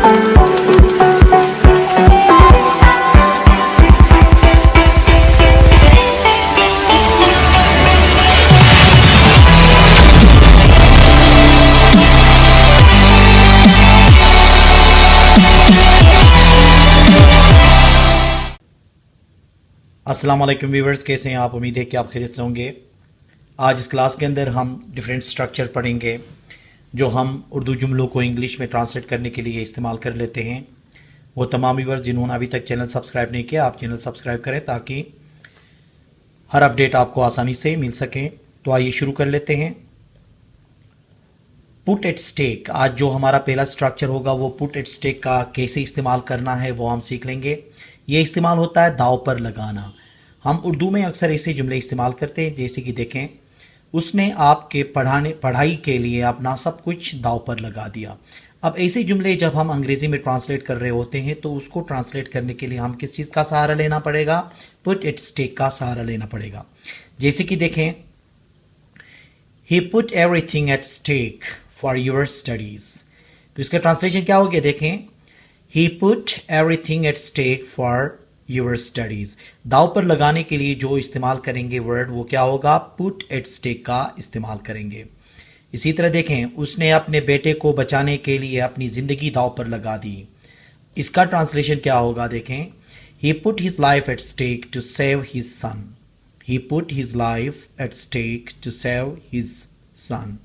अस्सलाम वालेकुम व्यूअर्स, कैसे हैं आप? उम्मीद है कि आप खैरियत से होंगे। आज इस क्लास के अंदर हम डिफरेंट स्ट्रक्चर पढ़ेंगे जो हम उर्दू जुमलों को इंग्लिश में ट्रांसलेट करने के लिए इस्तेमाल कर लेते हैं। वो तमाम व्यूअर्स जिन्होंने अभी तक चैनल सब्सक्राइब नहीं किया, आप चैनल सब्सक्राइब करें ताकि हर अपडेट आपको आसानी से मिल सके। तो आइए शुरू कर लेते हैं। पुट एट स्टेक, आज जो हमारा पहला स्ट्रक्चर होगा वो पुट एट स्टेक का कैसे इस्तेमाल करना है वो हम सीख लेंगे। ये इस्तेमाल होता है दाव पर लगाना। हम उर्दू में अक्सर ऐसे जुमले इस्तेमाल करते हैं, जैसे कि देखें, उसने आपके पढ़ाई के लिए अपना सब कुछ दाव पर लगा दिया। अब ऐसे जुमले जब हम अंग्रेजी में ट्रांसलेट कर रहे होते हैं तो उसको ट्रांसलेट करने के लिए हम किस चीज़ का सहारा लेना पड़ेगा? पुट एट स्टेक का सहारा लेना पड़ेगा। जैसे कि देखें, he put everything at stake for your studies. तो इसका ट्रांसलेशन क्या हो गया? देखें, he put everything at stake for your studies. दाव पर लगाने के लिए जो इस्तेमाल करेंगे वर्ड वो क्या होगा? पुट एट स्टेक का इस्तेमाल करेंगे। इसी तरह देखें, उसने अपने बेटे को बचाने के लिए अपनी जिंदगी दाव पर लगा दी। इसका ट्रांसलेशन क्या होगा? देखें, he put his life at stake to save his son. He put his life at stake to save his son.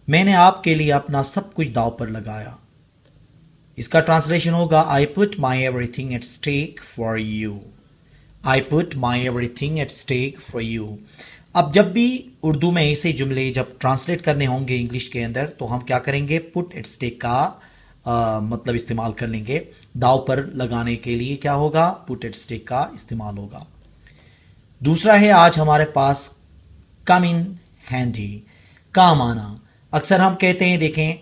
मैंने आपके लिए अपना सब कुछ दाव पर लगाया। इसका ट्रांसलेशन होगा, I put my everything at stake for you. I put my everything at stake for you. अब जब भी उर्दू में ऐसे जुमले जब ट्रांसलेट करने होंगे इंग्लिश के अंदर तो हम क्या करेंगे? पुट एट स्टेक का मतलब इस्तेमाल कर लेंगे। दाव पर लगाने के लिए क्या होगा? पुट एट स्टेक का इस्तेमाल होगा। दूसरा है आज हमारे पास कम इन हैंडी, काम आना। अक्सर हम कहते हैं, देखें,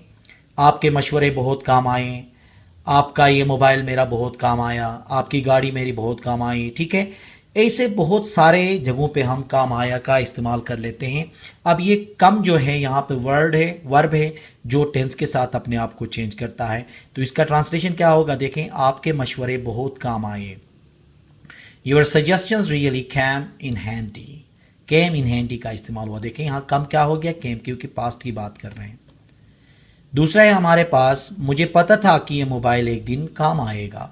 आपके मशवरे बहुत काम आए, आपका ये मोबाइल मेरा बहुत काम आया, आपकी गाड़ी मेरी बहुत काम आई। ठीक है, ऐसे बहुत सारे जगहों पे हम काम आया का इस्तेमाल कर लेते हैं। अब ये कम जो है यहाँ पे वर्ब है जो टेंस के साथ अपने आप को चेंज करता है। तो इसका ट्रांसलेशन क्या होगा? देखें, आपके मशवरे बहुत काम आए। Your suggestions really came in handy. Came in handy का इस्तेमाल हुआ। देखें यहाँ कम क्या हो गया? केम, क्योंकि पास्ट की बात कर रहे हैं। दूसरा है हमारे पास, मुझे पता था कि यह मोबाइल एक दिन काम आएगा।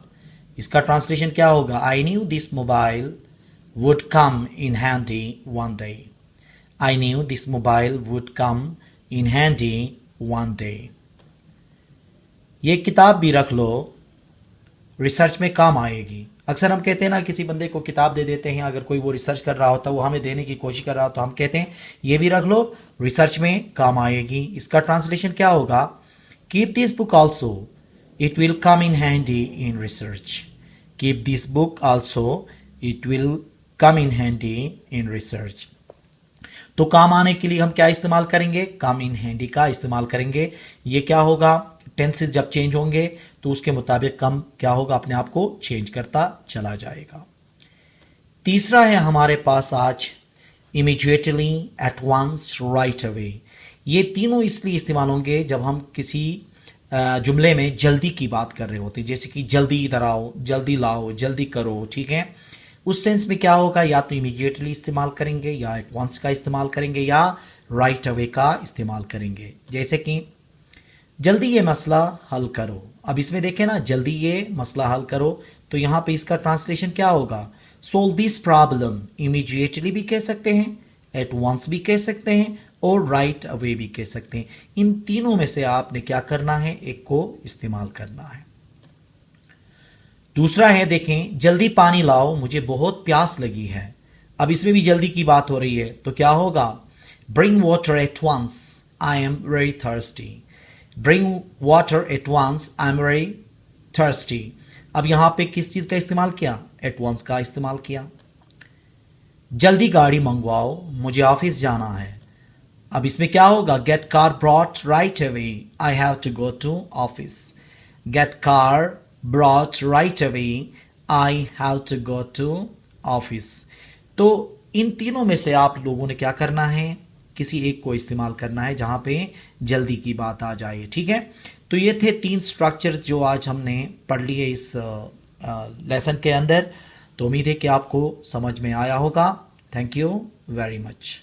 इसका ट्रांसलेशन क्या होगा? I knew this mobile would come in handy one day. I knew this mobile would come in handy one day. ये किताब भी रख लो, रिसर्च में काम आएगी। अक्सर हम कहते हैं ना, किसी बंदे को किताब दे देते हैं, अगर कोई वो रिसर्च कर रहा होता है, वो हमें देने की कोशिश कर रहा हो तो हम कहते हैं ये भी रख लो, रिसर्च में काम आएगी। इसका ट्रांसलेशन क्या होगा? Keep this book also, it will come in handy in research. Keep this book also, it will come in handy in research. तो काम आने के लिए हम क्या इस्तेमाल करेंगे? कम इन हैंडी का इस्तेमाल करेंगे। ये क्या होगा? टेंसेस जब चेंज होंगे तो उसके मुताबिक कम क्या होगा? अपने आप को चेंज करता चला जाएगा। तीसरा है हमारे पास आज immediately, at once, right away. ये तीनों इसलिए इस्तेमाल होंगे जब हम किसी जुमले में जल्दी की बात कर रहे होते हैं, जैसे कि जल्दी इधर आओ, जल्दी लाओ, जल्दी करो। ठीक है, उस सेंस में क्या होगा? या तो इमीडिएटली इस्तेमाल करेंगे, या एट वंस का इस्तेमाल करेंगे, या राइट अवे का इस्तेमाल करेंगे। जैसे कि जल्दी ये मसला हल करो। अब इसमें देखें ना, जल्दी ये मसला हल करो, तो यहाँ पे इसका ट्रांसलेशन क्या होगा? Solve this problem. इमीडिएटली भी कह सकते हैं, एट वंस भी कह सकते हैं, और राइट अवे भी कह सकते हैं। इन तीनों में से आपने क्या करना है? एक को इस्तेमाल करना है। दूसरा है, देखें, जल्दी पानी लाओ, मुझे बहुत प्यास लगी है। अब इसमें भी जल्दी की बात हो रही है, तो क्या होगा? Bring water at once, I am very thirsty. Bring water at once, I'm very thirsty। अब यहां पे किस चीज का इस्तेमाल किया? At once का इस्तेमाल किया। जल्दी गाड़ी मंगवाओ, मुझे ऑफिस जाना है। अब इसमें क्या होगा? Get car brought right away, I have to go to office। Get car brought right away, I have to go to office। तो इन तीनों में से आप लोगों ने क्या करना है? किसी एक को इस्तेमाल करना है जहां पे जल्दी की बात आ जाए। ठीक है, तो ये थे 3 स्ट्रक्चर्स जो आज हमने पढ़ लिए इस लेसन के अंदर। तो उम्मीद है कि आपको समझ में आया होगा। Thank you very much.